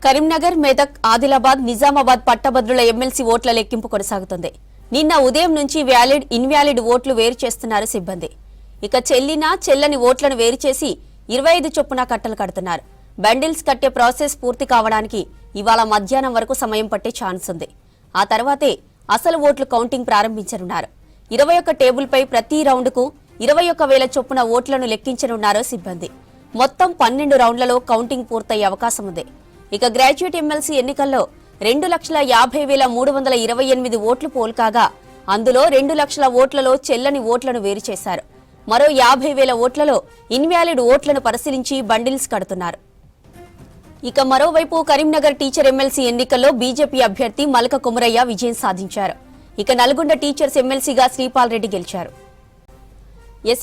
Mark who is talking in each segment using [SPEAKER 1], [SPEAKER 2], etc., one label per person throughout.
[SPEAKER 1] కరీంనగర్, మెదక్, ఆదిలాబాద్, నిజామాబాద్ పట్టభద్రుల ఎమ్మెల్సీ ఓట్ల లెక్కింపు కొనసాగుతుంది. నిన్న ఉదయం నుంచి వ్యాలిడ్, ఇన్వాలిడ్ ఓట్లు వేరు చేస్తున్నారు సిబ్బంది. ఇక చెల్లని ఓట్లను వేరు చేసి 25 చొప్పున కట్టలు కడుతున్నారు. బండిల్స్ కట్టే ప్రాసెస్ పూర్తి కావడానికి ఇవాళ మధ్యాహ్నం వరకు సమయం పట్టే ఛాన్స్ ఉంది. ఆ తర్వాతే అసలు ఓట్లు కౌంటింగ్ ప్రారంభించనున్నారు. 21 టేబుల్పై ప్రతి రౌండ్కు 21,000 చొప్పున ఓట్లను లెక్కించనున్నారు సిబ్బంది. మొత్తం 12 రౌండ్లలో కౌంటింగ్ పూర్తయ్యే అవకాశం ఉంది. ఇక గ్రాడ్యుయేట్ ఎమ్మెల్సీ ఎన్నికల్లో 2,50,328 ఓట్లు పోల్ కాగా అందులో 2 లక్షల ఓట్లలో చెల్లని ఓట్లను వేరు చేశారు. మరో 50,000 ఓట్లలో ఇన్వాలిడ్ ఓట్లను పరిశీలించి బండిల్స్ కడుతున్నారు. ఇక మరోవైపు కరీంనగర్ టీచర్ ఎమ్మెల్సీ ఎన్నికల్లో బీజేపీ అభ్యర్థి మలక కుమరయ్య విజయం సాధించారు. ఇక నల్గొండ టీచర్స్ ఎమ్మెల్సీగా శ్రీపాల్ రెడ్డి గెలిచారు.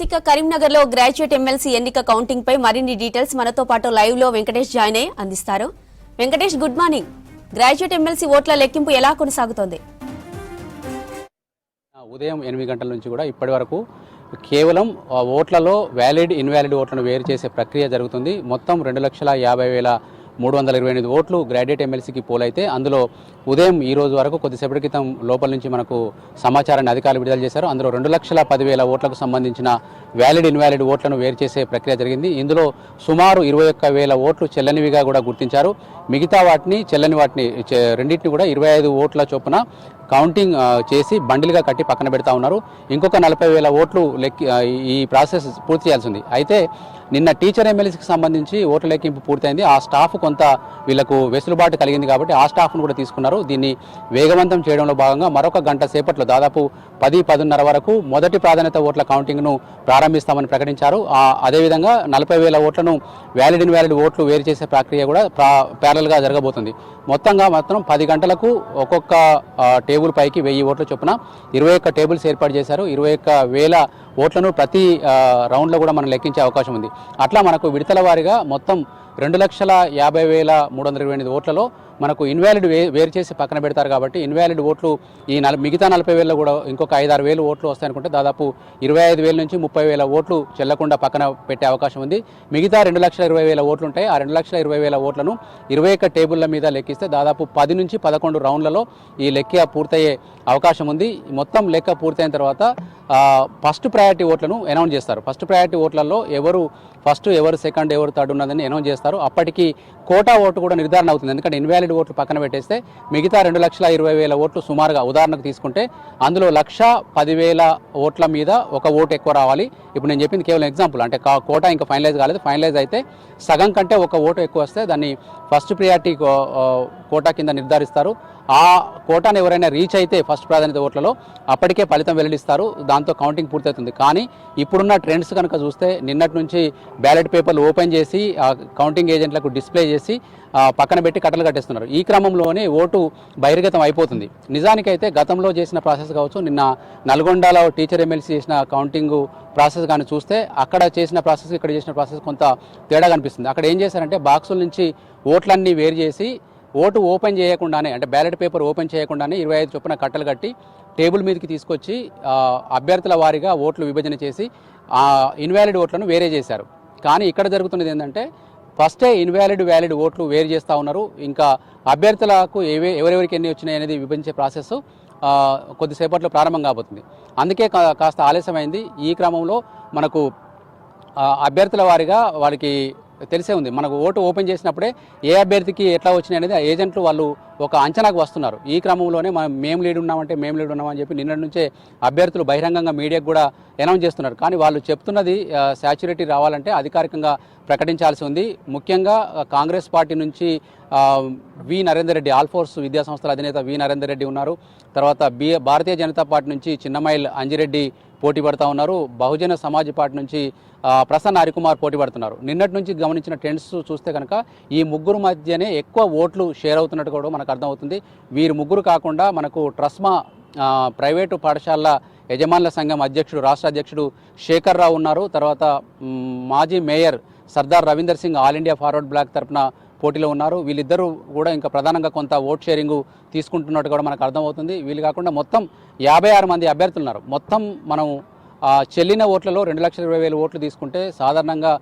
[SPEAKER 1] ఇక కరీంనగర్ లో గ్రాడ్యుయేట్ ఎమ్మెల్సీ ఎన్నిక కౌంటింగ్ పై మరిన్ని డీటెయిల్స్ మనతో పాటు లైవ్ లో వెంకటేష్ జాయిన్ అయ్యి అందిస్తారు. Venkatesh, good morning. Graduate MLC ఓట్ల లెక్కింపు ఎలా కొనసాగుతోంది?
[SPEAKER 2] ఉదయం 8 గంటల నుంచి కూడా ఇప్పటి వరకు కేవలం ఓట్లలో వ్యాలిడ్, ఇన్వాలిడ్ ఓట్లను వేరు చేసే ప్రక్రియ జరుగుతుంది. మొత్తం 2,50,328 ఓట్లు గ్రాడ్యుయేట్ ఎమ్మెల్సీకి పోలైతే అందులో ఉదయం ఈ రోజు వరకు కొద్దిసేపటి క్రితం లోపల నుంచి మనకు సమాచారాన్ని అధికారులు విడుదల చేశారు. అందులో 2,10,000 ఓట్లకు సంబంధించిన వ్యాలిడ్, ఇన్వాలిడ్ ఓట్లను వేరు చేసే ప్రక్రియ జరిగింది. ఇందులో సుమారు 21,000 ఓట్లు చెల్లనివిగా కూడా గుర్తించారు. మిగతా వాటిని, చెల్లని వాటిని రెండింటిని కూడా 25 ఓట్ల చొప్పున కౌంటింగ్ చేసి బండిల్గా కట్టి పక్కన పెడతా ఉన్నారు. ఇంకొక 40,000 ఓట్లు ఈ ప్రాసెస్ పూర్తి చేయాల్సి ఉంది. అయితే నిన్న టీచర్ ఎమ్మెల్సీకి సంబంధించి ఓట్ల లెక్కింపు పూర్తయింది. ఆ స్టాఫ్ కొంత వీళ్లకు వెసులుబాటు కలిగింది కాబట్టి ఆ స్టాఫ్ను కూడా తీసుకున్నారు. దీన్ని వేగవంతం చేయడంలో భాగంగా మరొక గంట సేపట్లో దాదాపు 10-10:30 వరకు మొదటి ప్రాధాన్యత ఓట్ల కౌంటింగ్ను ప్రారంభిస్తామని ప్రకటించారు. అదేవిధంగా 40,000 ఓట్లను వ్యాలిడ్, ఇన్వాలిడ్ ఓట్లు వేరు చేసే ప్రక్రియ కూడా ప్యారల్గా జరగబోతుంది. మొత్తం 10 గంటలకు ఒక్కొక్క టేబుల్ పైకి 1000 ఓట్ల చొప్పున 21 టేబుల్స్ ఏర్పాటు చేశారు. 21,000 ఓట్లను ప్రతి రౌండ్లో కూడా మనం లెక్కించే అవకాశం ఉంది. అట్లా మనకు విడతల వారీగా మొత్తం 2,50,328 ఓట్లలో మనకు ఇన్వాలిడ్ వేరు చేసి పక్కన పెడతారు కాబట్టి ఇన్వాలిడ్ ఓట్లు ఈ మిగతా 40,000 కూడా ఇంకొక 5-6,000 ఓట్లు వస్తాయనుకుంటే దాదాపు 25,000 నుంచి 30,000 ఓట్లు చెల్లకుండా పక్కన పెట్టే అవకాశం ఉంది. మిగతా 2,20,000 ఓట్లు ఉంటాయి. ఆ 2,20,000 ఓట్లను 21 టేబుల్ల మీద లెక్కిస్తే దాదాపు 10 నుంచి 11 రౌండ్లలో ఈ లెక్క పూర్తయ్యే అవకాశం ఉంది. మొత్తం లెక్క పూర్తయిన తర్వాత ఫస్ట్ ప్రయారిటీ ఓట్లను అనౌన్స్ చేస్తారు. ఫస్ట్ ప్రయారిటీ ఓట్లలో ఎవరు ఫస్ట్, ఎవరు సెకండ్, ఎవరు థర్డ్ ఉన్నదని అనౌన్స్ చేస్తారు. అప్పటికి కోటా ఓటు కూడా నిర్ధారణ అవుతుంది. ఎందుకంటే ఇన్వాలిడ్ ఓట్లు పక్కన పెట్టేస్తే మిగతా 2,20,000 ఓట్లు సుమారుగా ఉదాహరణకు తీసుకుంటే అందులో 1,10,000 ఓట్ల మీద ఒక ఓటు ఎక్కువ రావాలి. ఇప్పుడు నేను చెప్పింది కేవలం ఎగ్జాంపుల్, అంటే కోటా ఇంకా ఫైనలైజ్ కాలేదు. ఫైనలైజ్ అయితే సగం కంటే ఒక ఓటు ఎక్కువ వస్తే దాన్ని ఫస్ట్ ప్రియారిటీ కోటా కింద నిర్ధారిస్తారు. ఆ కోటాను ఎవరైనా రీచ్ అయితే ఫస్ట్ ప్రాధాన్యత ఓట్లలో అప్పటికే ఫలితం వెల్లడిస్తారు. దాంతో కౌంటింగ్ పూర్తవుతుంది. కానీ ఇప్పుడున్న ట్రెండ్స్ కనుక చూస్తే నిన్నటి నుంచి బ్యాలెట్ పేపర్లు ఓపెన్ చేసి కౌంటింగ్ ఏజెంట్లకు డిస్ప్లే చేసి పక్కన పెట్టి కట్టలు కట్టేస్తున్నారు. ఈ క్రమంలోనే ఓటు బహిర్గతం అయిపోతుంది. నిజానికైతే గతంలో చేసిన ప్రాసెస్ కావచ్చు, నిన్న నల్గొండలో టీచర్ ఎమ్మెల్సీ చేసిన కౌంటింగ్ ప్రాసెస్ కానీ చూస్తే అక్కడ చేసిన ప్రాసెస్, ఇక్కడ చేసిన ప్రాసెస్ కొంత తేడా కనిపిస్తుంది. అక్కడ ఏం చేశారంటే బాక్సుల నుంచి ఓట్లన్నీ వేరు చేసి ఓటు ఓపెన్ చేయకుండానే, అంటే బ్యాలెట్ పేపర్ ఓపెన్ చేయకుండానే 25 చొప్పున కట్టలు కట్టి టేబుల్ మీదకి తీసుకొచ్చి అభ్యర్థుల వారీగా ఓట్లు విభజన చేసి ఇన్వాలిడ్ ఓట్లను వేరే చేశారు. కానీ ఇక్కడ జరుగుతున్నది ఏంటంటే ఫస్టే ఇన్వాలిడ్, వ్యాలిడ్ ఓట్లు వేరు చేస్తూ ఉన్నారు. ఇంకా అభ్యర్థులకు ఎవరెవరికి ఎన్ని వచ్చినాయి అనేది విభజించే ప్రాసెస్ కొద్దిసేపట్లో ప్రారంభం కాబోతుంది. అందుకే కాస్త ఆలస్యమైంది. ఈ క్రమంలో మనకు అభ్యర్థుల వారీగా వారికి తెలిసే ఉంది. మనకు ఓటు ఓపెన్ చేసినప్పుడే ఏ అభ్యర్థికి ఎట్లా వచ్చినాయి అనేది ఆ ఏజెంట్లు వాళ్ళు ఒక అంచనాకు వస్తున్నారు. ఈ క్రమంలోనే మేము లీడ్ ఉన్నామని చెప్పి నిన్నటి నుంచే అభ్యర్థులు బహిరంగంగా మీడియాకు కూడా అనౌన్స్ చేస్తున్నారు. కానీ వాళ్ళు చెప్తున్నది శాచ్యురేటీ రావాలంటే అధికారికంగా ప్రకటించాల్సి ఉంది. ముఖ్యంగా కాంగ్రెస్ పార్టీ నుంచి వి నరేందర్ రెడ్డి, ఆల్ఫోర్స్ విద్యాసంస్థల అధినేత వి నరేందర్ రెడ్డి ఉన్నారు. తర్వాత భారతీయ జనతా పార్టీ నుంచి చిన్నమైల్ అంజిరెడ్డి పోటీ పడుతూ ఉన్నారు. బహుజన సమాజ్ పార్టీ నుంచి ప్రసన్న హరికుమార్ పోటీ పడుతున్నారు. నిన్నటి నుంచి గమనించిన ట్రెండ్స్ చూస్తే కనుక ఈ ముగ్గురు మధ్యనే ఎక్కువ ఓట్లు షేర్ అవుతున్నట్టు కూడా మనకు అర్థమవుతుంది. వీరు ముగ్గురు కాకుండా మనకు ట్రస్మా ప్రైవేటు పాఠశాలల యజమానుల సంఘం అధ్యక్షుడు, రాష్ట్ర అధ్యక్షుడు శేఖర్ రావు ఉన్నారు. తర్వాత మాజీ మేయర్ సర్దార్ రవీందర్ సింగ్ ఆల్ ఇండియా ఫార్వర్డ్ బ్లాక్ తరఫున పోటీలో ఉన్నారు. వీళ్ళిద్దరూ కూడా ఇంకా ప్రధానంగా కొంత ఓట్ షేరింగ్ తీసుకుంటున్నట్టు కూడా మనకు అర్థమవుతుంది. వీళ్ళు కాకుండా మొత్తం 56 మంది అభ్యర్థులు ఉన్నారు. మొత్తం మనం చెల్లిన ఓట్లలో 2,20,000 ఓట్లు తీసుకుంటే సాధారణంగా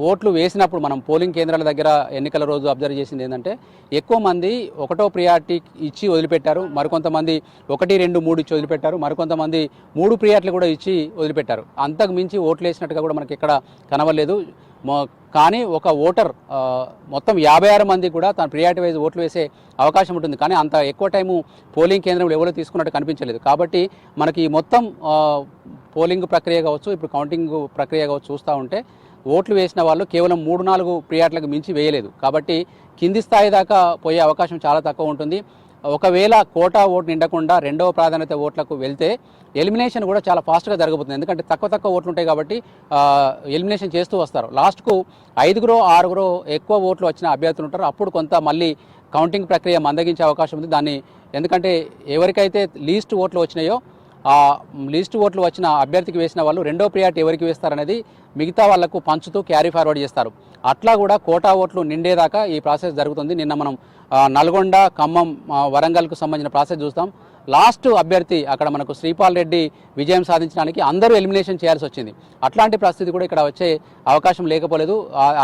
[SPEAKER 2] ఓట్లు వేసినప్పుడు మనం పోలింగ్ కేంద్రాల దగ్గర ఎన్నికల రోజు అబ్జర్వ్ చేసింది ఏంటంటే ఎక్కువ మంది ఒకటో ప్రియారిటీ ఇచ్చి వదిలిపెట్టారు, మరికొంతమంది 1, 2, 3 ఇచ్చి వదిలిపెట్టారు, మరికొంతమంది 3 ప్రియారిటీలు కూడా ఇచ్చి వదిలిపెట్టారు. అంతకు మించి ఓట్లు వేసినట్టుగా కూడా మనకి ఎక్కడ కనవలేదు. కానీ ఒక ఓటర్ మొత్తం 56 మంది కూడా తన ప్రియారిటీ వైజ్ ఓట్లు వేసే అవకాశం ఉంటుంది. కానీ అంత ఎక్కువ టైము పోలింగ్ కేంద్రంలో ఎవరో తీసుకున్నట్టు కనిపించలేదు. కాబట్టి మనకి మొత్తం పోలింగ్ ప్రక్రియ కావచ్చు, ఇప్పుడు కౌంటింగ్ ప్రక్రియ కావచ్చు చూస్తూ ఉంటే ఓట్లు వేసిన వాళ్ళు కేవలం 3-4 ప్రియారిటీలకు మించి వేయలేదు. కాబట్టి కింది స్థాయి దాకా పోయే అవకాశం చాలా తక్కువ ఉంటుంది. ఒకవేళ కోటా ఓటు నిండకుండా రెండవ ప్రాధాన్యత ఓట్లకు వెళ్తే ఎలిమినేషన్ కూడా చాలా ఫాస్ట్గా జరగబోతుంది. ఎందుకంటే తక్కువ ఓట్లు ఉంటాయి కాబట్టి ఎలిమినేషన్ చేస్తూ వస్తారు. లాస్ట్కు 5-6 ఎక్కువ ఓట్లు వచ్చిన అభ్యర్థులు ఉంటారు. అప్పుడు కొంత మళ్ళీ కౌంటింగ్ ప్రక్రియ మందగించే అవకాశం ఉంది. దాన్ని ఎందుకంటే ఎవరికైతే లీస్ట్ ఓట్లు వచ్చినాయో ఆ లీస్ట్ ఓట్లు వచ్చిన అభ్యర్థికి వేసిన వాళ్ళు రెండో ప్రియారిటీ ఎవరికి వేస్తారనేది మిగతా వాళ్లకు పంచుతూ క్యారీ ఫార్వర్డ్ చేస్తారు. అట్లా కూడా కోటా ఓట్లు నిండేదాకా ఈ ప్రాసెస్ జరుగుతుంది. నిన్న మనం నల్గొండ, ఖమ్మం, వరంగల్కు సంబంధించిన ప్రాసెస్ చూస్తాం. లాస్ట్ అభ్యర్థి అక్కడ మనకు శ్రీపాల్ రెడ్డి విజయం సాధించడానికి అందరూ ఎలిమినేషన్ చేయాల్సి వచ్చింది. అట్లాంటి పరిస్థితి కూడా ఇక్కడ వచ్చే అవకాశం లేకపోలేదు.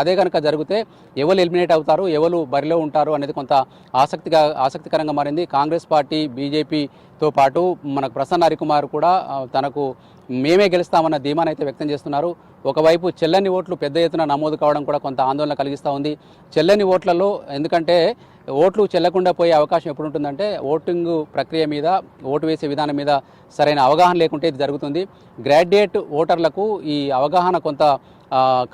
[SPEAKER 2] అదే కనుక జరిగితే ఎవరు ఎలిమినేట్ అవుతారు, ఎవరు బరిలో ఉంటారు అనేది కొంత ఆసక్తికరంగా మారింది. కాంగ్రెస్ పార్టీ, బీజేపీతో పాటు మనకు ప్రసన్న హరికుమార్ కూడా తనకు మేమే గెలుస్తామన్న ధీమానైతే వ్యక్తం చేస్తున్నారు. ఒకవైపు చెల్లని ఓట్లు పెద్ద ఎత్తున నమోదు కావడం కూడా కొంత ఆందోళన కలిగిస్తూ ఉంది. చెల్లని ఓట్లలో ఎందుకంటే ఓట్లు చెల్లకుండా పోయే అవకాశం ఎప్పుడు ఉంటుందంటే ఓటింగ్ ప్రక్రియ మీద, ఓటు వేసే విధానం మీద సరైన అవగాహన లేకుంటే ఇది జరుగుతుంది. గ్రాడ్యుయేట్ ఓటర్లకు ఈ అవగాహన కొంత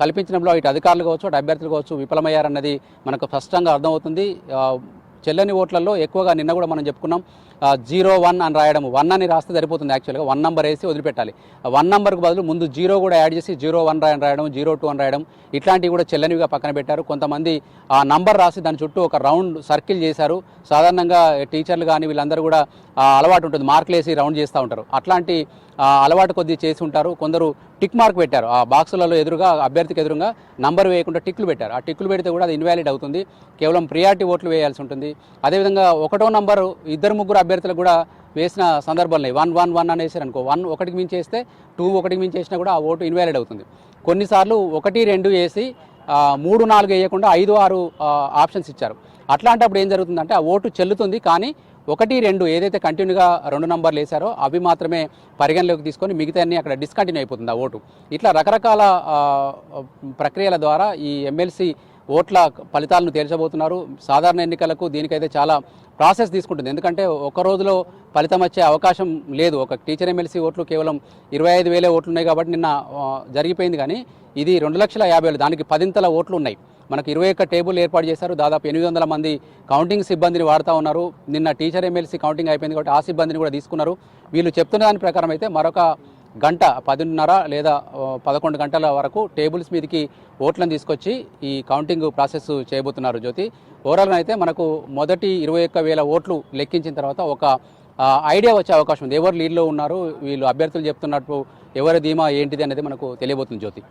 [SPEAKER 2] కల్పించడంలో ఇటు అధికారులు కావచ్చు, అటు అభ్యర్థులు కావచ్చు విఫలమయ్యారన్నది మనకు స్పష్టంగా అర్థమవుతుంది. చెల్లని ఓట్లలో ఎక్కువగా నిన్న కూడా మనం చెప్పుకున్నాం 0-1 అని రాయడం, 1 అని రాస్తే సరిపోతుంది. యాక్చువల్గా 1 నెంబర్ వేసి వదిలిపెట్టాలి. 1 నెంబర్కు బదులు ముందు 0 కూడా యాడ్ చేసి 0-1 రాయడం, 0-2 అని రాయడం, ఇట్లాంటివి కూడా చెల్లనివిగా పక్కన పెట్టారు. కొంతమంది ఆ నంబర్ రాసి దాని చుట్టూ ఒక రౌండ్ సర్కిల్ చేశారు. సాధారణంగా టీచర్లు కానీ వీళ్ళందరూ కూడా అలవాటు ఉంటుంది, మార్కులు వేసి రౌండ్ చేస్తూ ఉంటారు. అట్లాంటి అలవాటు కొద్ది చేసి ఉంటారు. కొందరు టిక్ మార్క్ పెట్టారు, ఆ బాక్సులలో ఎదురుగా అభ్యర్థికి ఎదురుగా నంబర్ వేయకుండా టిక్లు పెట్టారు. ఆ టిక్లు పెడితే కూడా అది ఇన్వాలిడ్ అవుతుంది. కేవలం ప్రియారిటీ ఓట్లు వేయాల్సి ఉంటుంది. అదేవిధంగా 1వ నంబరు 2-3 అభ్యర్థులకు కూడా వేసిన సందర్భాలు 1-1-1 అని వేసారు అనుకో, 1 ఒకటికి మించి వేస్తే 2 ఒకటికి మించి వేసినా కూడా ఆ ఓటు ఇన్వాలిడ్ అవుతుంది. కొన్నిసార్లు 1-2 వేసి 3-4 వేయకుండా 5-6 ఆప్షన్స్ ఇచ్చారు. అట్లాంటప్పుడు ఏం జరుగుతుందంటే ఆ ఓటు చెల్లుతుంది, కానీ 1-2 ఏదైతే కంటిన్యూగా 2 నంబర్లు వేశారో అవి మాత్రమే పరిగణలోకి తీసుకొని మిగతా అన్ని అక్కడ డిస్కంటిన్యూ అయిపోతుంది ఆ ఓటు. ఇట్లా రకరకాల ప్రక్రియల ద్వారా ఈ ఎమ్మెల్సీ ఓట్ల ఫలితాలను తేల్చబోతున్నారు. సాధారణ ఎన్నికలకు దీనికైతే చాలా ప్రాసెస్ తీసుకుంటుంది. ఎందుకంటే ఒక రోజులో ఫలితం వచ్చే అవకాశం లేదు. ఒక టీచర్ ఎమ్మెల్సీ ఓట్లు కేవలం 25,000 ఓట్లు ఉన్నాయి కాబట్టి నిన్న జరిగిపోయింది. కానీ ఇది 2,50,000, దానికి 10 ఓట్లు ఉన్నాయి. మనకు 21 టేబుల్ ఏర్పాటు చేశారు. దాదాపు 800 మంది కౌంటింగ్ సిబ్బందిని వాడుతూ ఉన్నారు. నిన్న టీచర్ ఎమ్మెల్సీ కౌంటింగ్ అయిపోయింది కాబట్టి ఆ సిబ్బందిని కూడా తీసుకున్నారు. వీళ్ళు చెప్తున్న దాని ప్రకారం అయితే మరొక గంట 10:30 లేదా 11 గంటల వరకు టేబుల్స్ మీదకి ఓట్లను తీసుకొచ్చి ఈ కౌంటింగ్ ప్రాసెస్ చేయబోతున్నారు. జ్యోతి, ఓవరాల్గా అయితే మనకు మొదటి 21,000 ఓట్లు లెక్కించిన తర్వాత ఒక ఐడియా వచ్చే అవకాశం ఉంది. ఎవరు లీడ్లో ఉన్నారు, వీళ్ళు అభ్యర్థులు చెప్తున్నట్టు ఎవరి ధీమా ఏంటిది అనేది మనకు తెలియబోతుంది. జ్యోతి.